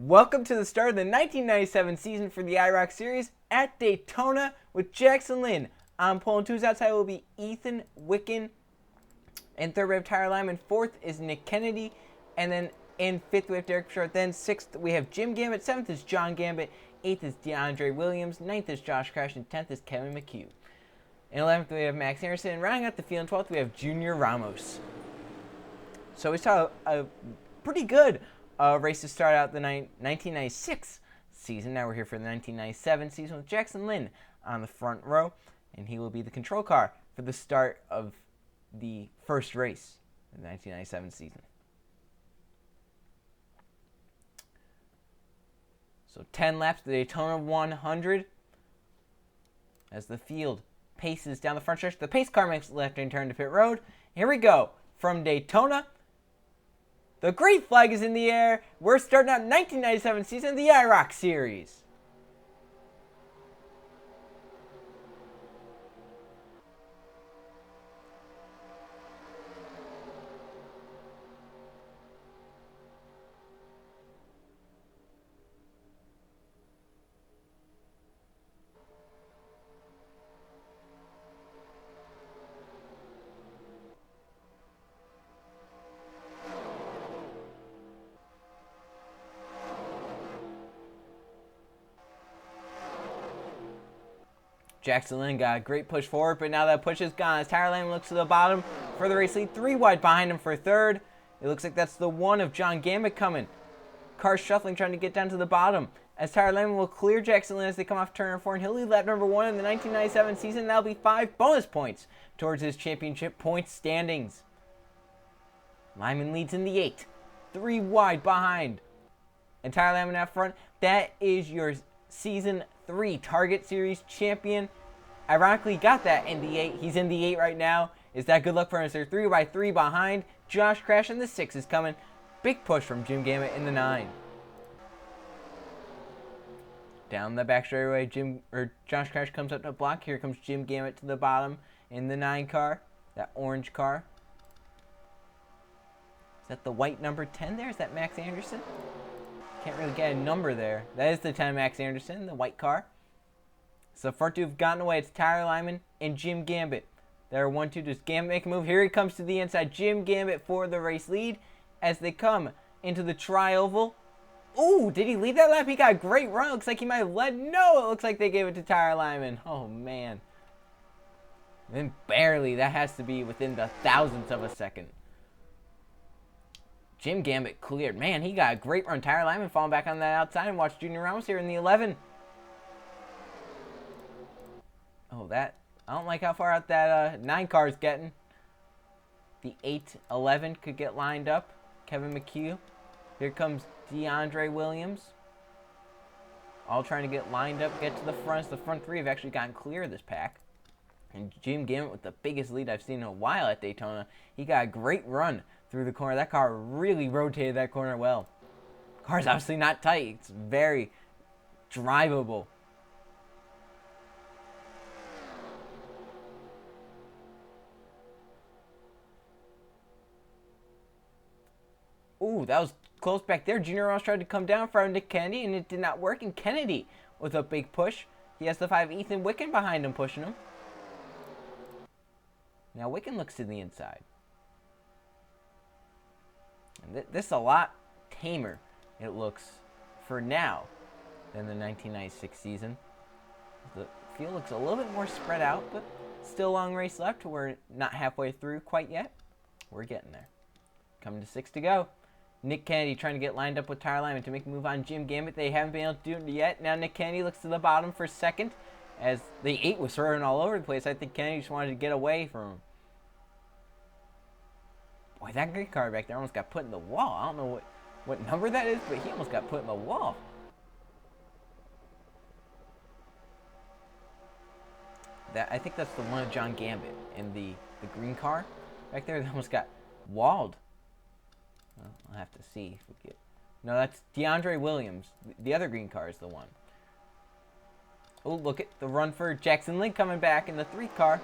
Welcome to the start of the 1997 season for the IROC Series at Daytona with Jackson Lynn. On pole and twos outside will be Ethan Wicken. In third we have Tyler Lyman. Fourth is Nick Kennedy. And then in fifth we have Derek Short. Then sixth we have Jim Gambit. Seventh is John Gambit. Eighth is DeAndre Williams. Ninth is Josh Crash. And 10th is Kevin McHugh. In 11th we have Max Anderson. And rounding out the field in 12th we have Junior Ramos. So we saw a pretty good race to start out the 1996 season. Now we're here for the 1997 season with Jackson Lynn on the front row, and he will be the control car for the start of the first race in the 1997 season. So 10 laps to the Daytona 100 as the field paces down the front stretch. The pace car makes a left-hand turn to pit road. Here we go from Daytona. The green flag is in the air. We're starting out 1997 season of the IROC Series. Jackson Lynn got a great push forward, but now that push is gone as Tyler Lane looks to the bottom for the race lead. 3 wide behind him for third. It looks like that's the one of John Gambit coming. Cars shuffling, trying to get down to the bottom as Tyler Lane will clear Jackson Lynn as they come off turn 4, and he'll lead lap number 1 in the 1997 season. That'll be 5 bonus points towards his championship point standings. Lyman leads in the 8. 3 wide behind. And Tyler Lyman out front. That is your Season 3 Target Series champion. Ironically, got that in the 8. He's in the 8 right now. Is that good luck for him? They're 3 by 3 behind. Josh Crash in the 6 is coming. Big push from Jim Gambit in the 9. Down the back straightaway, Josh Crash comes up to block. Here comes Jim Gambit to the bottom in the 9 car. That orange car. Is that the white number 10 there? Is that Max Anderson? Can't really get a number there. That is the 10 Max Anderson, the white car. So front two have gotten away. It's Tyler Lyman and Jim Gambit. There are 1-2. Does Gambit make a move? Here he comes to the inside. Jim Gambit for the race lead as they come into the tri-oval. Ooh, did he lead that lap? He got a great run. Looks like he might have led. No, it looks like they gave it to Tyler Lyman. Oh, man. And barely. That has to be within the thousandths of a second. Jim Gambit cleared. Man, he got a great run. Tyler Lyman falling back on that outside, and watch Junior Ramos here in the 11. Oh, I don't like how far out that 9 car is getting. The 8-11 could get lined up. Kevin McHugh. Here comes DeAndre Williams. All trying to get lined up, get to the front. The front 3 have actually gotten clear of this pack. And Jim Gambit with the biggest lead I've seen in a while at Daytona. He got a great run through the corner. That car really rotated that corner well. Car's obviously not tight. It's very drivable. Ooh, that was close back there. Junior Ross tried to come down in front of Nick Kennedy, and it did not work. And Kennedy with a big push. He has the 5 Ethan Wicken behind him pushing him. Now Wicken looks to the inside. And this is a lot tamer, it looks, for now, than the 1996 season. The field looks a little bit more spread out, but still a long race left. We're not halfway through quite yet. We're getting there. Coming to 6 to go. Nick Kennedy trying to get lined up with Tyler Lyman to make a move on Jim Gambit. They haven't been able to do it yet. Now Nick Kennedy looks to the bottom for second as the 8 was swerving all over the place. I think Kennedy just wanted to get away from him. Boy, that green car back there almost got put in the wall. I don't know what number that is, but he almost got put in the wall. I think that's the one of John Gambit in the green car back there that almost got walled. Well, I'll have to see if we get... No, that's DeAndre Williams. The other green car is the one. Oh, look at the run for Jackson Lynn coming back in the 3 car.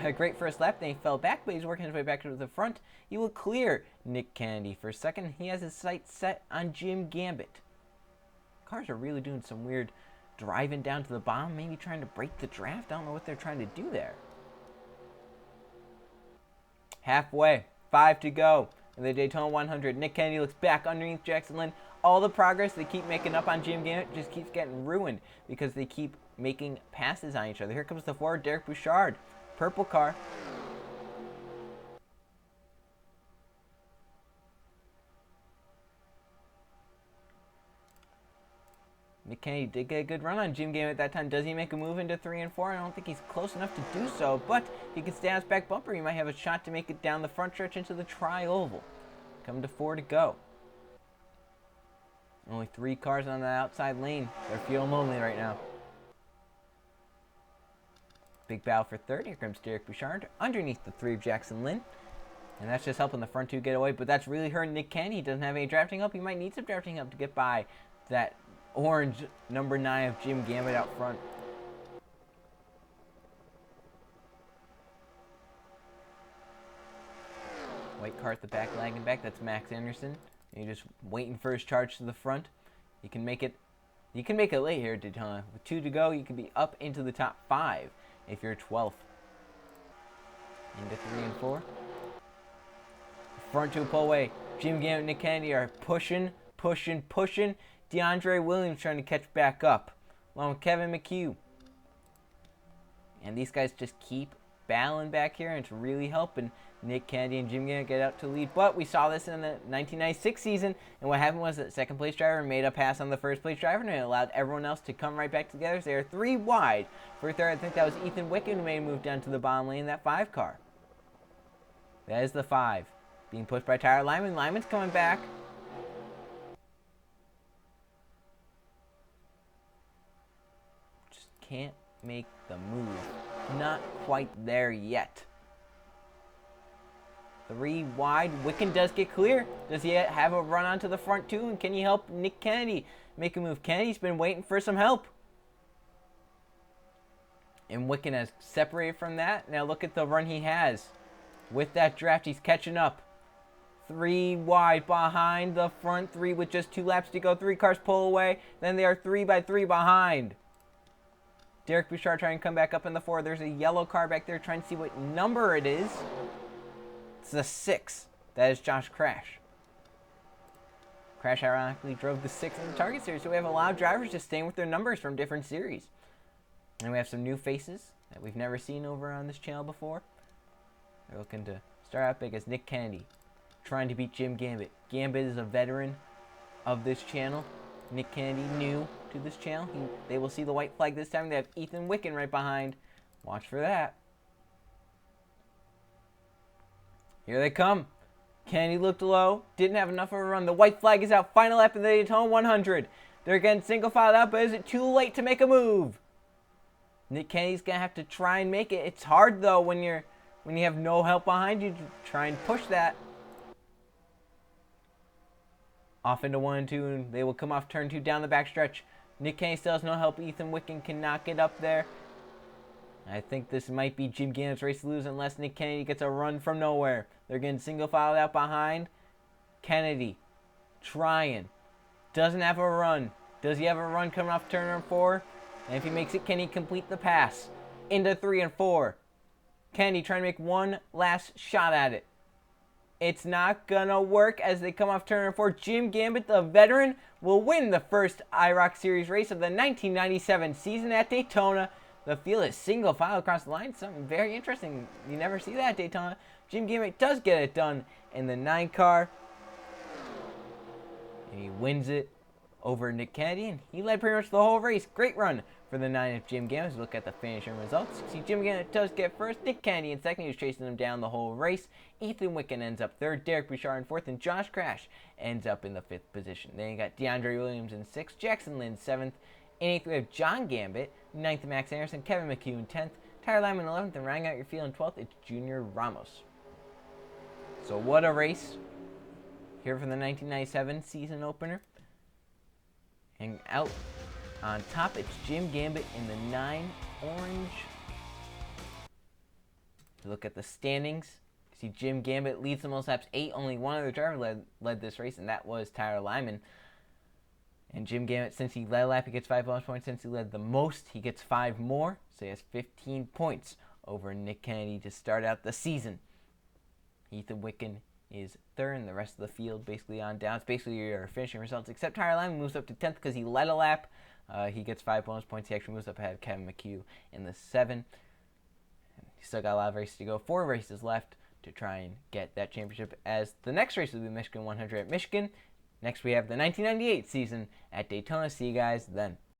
Had a great first lap, then he fell back, but he's working his way back to the front. He will clear Nick Kennedy for a second. He has his sights set on Jim Gambit. Cars are really doing some weird driving down to the bottom, maybe trying to break the draft. I don't know what they're trying to do there. Halfway, 5 to go in the Daytona 100. Nick Kennedy looks back underneath Jackson Lynn. All the progress they keep making up on Jim Gambit just keeps getting ruined because they keep making passes on each other. Here comes the forward, Derek Bouchard. Purple car. Nick Kennedy did get a good run on Jim Gambit at that time. Does he make a move into 3 and 4? I don't think he's close enough to do so, but he can stay on his back bumper. He might have a shot to make it down the front stretch into the tri-oval. Coming to 4 to go. Only 3 cars on the outside lane. They're feeling lonely right now. Big battle for third. Here comes Derek Bouchard underneath the 3 of Jackson Lynn. And that's just helping the front 2 get away, but that's really hurting Nick Kennedy. He doesn't have any drafting help. He might need some drafting help to get by that orange number 9 of Jim Gambit out front. White car at the back, lagging back. That's Max Anderson. And you're just waiting for his charge to the front. You can make it late here at Daytona. With 2 to go, you can be up into the top 5 if you're 12th. Into 3 and 4. Front 2 pull away. Jim Gambit and Nick Kennedy are pushing. DeAndre Williams trying to catch back up, along with Kevin McHugh. And these guys just keep battling back here, and it's really helping Nick Kennedy and Jim Gambit get out to lead. But we saw this in the 1996 season, and what happened was that second place driver made a pass on the first place driver, and it allowed everyone else to come right back together. So they are 3 wide for third. I think that was Ethan Wicken who made a move down to the bottom lane in that 5 car. That is the 5. Being pushed by Tyler Lyman. Lyman's coming back. Just can't make the move. Not quite there yet. 3 wide. Wicken does get clear. Does he have a run onto the front too? And can he help Nick Kennedy make a move? Kennedy's been waiting for some help. And Wicken has separated from that. Now look at the run he has. With that draft, he's catching up. 3 wide behind the front 3 with just 2 laps to go. 3 cars pull away. Then they are 3 by 3 behind. Derek Bouchard trying to come back up in the 4. There's a yellow car back there trying to see what number it is. It's the 6. That is Josh Crash. Crash ironically drove the 6 in the Target Series. So we have a lot of drivers just staying with their numbers from different series. And we have some new faces that we've never seen over on this channel before. They're looking to start out big as Nick Kennedy, trying to beat Jim Gambit. Gambit is a veteran of this channel. Nick Kennedy new to this channel. They will see the white flag this time. They have Ethan Wicken right behind. Watch for that. Here they come. Kennedy looked low. Didn't have enough of a run. The white flag is out. Final lap of the Daytona 100. They're getting single filed out, but is it too late to make a move? Nick Kennedy's going to have to try and make it. It's hard, though, when you have no help behind you to try and push that. Off into 1 and 2, and they will come off turn 2 down the backstretch. Nick Kennedy still has no help. Ethan Wicken cannot get up there. I think this might be Jim Gambit's race to lose unless Nick Kennedy gets a run from nowhere. They're getting single filed out behind. Kennedy trying. Doesn't have a run. Does he have a run coming off turn 4? And if he makes it, can he complete the pass? Into 3 and 4. Kennedy trying to make one last shot at it. It's not gonna work as they come off turn 4. Jim Gambit, the veteran, will win the first IROC Series race of the 1997 season at Daytona. The field is single file across the line. Something very interesting. You never see that at Daytona. Jim Gambit does get it done in the 9 car. And he wins it over Nick Kennedy. And he led pretty much the whole race. Great run for the 9 of Jim Gambit. Let's look at the finishing results. See, Jim Gambit does get first. Nick Kennedy in second. He was chasing him down the whole race. Ethan Wicken ends up 3rd. Derek Bouchard in 4th. And Josh Crash ends up in the 5th position. Then you got DeAndre Williams in 6th. Jackson Lynn 7th. In 8th, we have John Gambit. 9th, Max Anderson. Kevin McHugh in 10th. Tyler Lyman 11th. And rounding out your field in 12th, it's Junior Ramos. So what a race here for the 1997 season opener. And out on top, it's Jim Gambit in the 9 orange You look at the standings. You see Jim Gambit leads the most laps, 8. Only one other driver led this race, and that was Tyler Lyman. And Jim Gambit, since he led a lap, he gets 5 bonus points. Since he led the most, he gets 5 more. So he has 15 points over Nick Kennedy to start out the season. Ethan Wicken is third, and the rest of the field basically on down. It's basically your finishing results, except Tyler Lyman moves up to 10th because he led a lap. He gets 5 bonus points. He actually moves up ahead of Kevin McHugh in the 7. He's still got a lot of races to go. 4 races left to try and get that championship, as the next race will be Michigan 100 at Michigan. Next, we have the 1998 season at Daytona. See you guys then.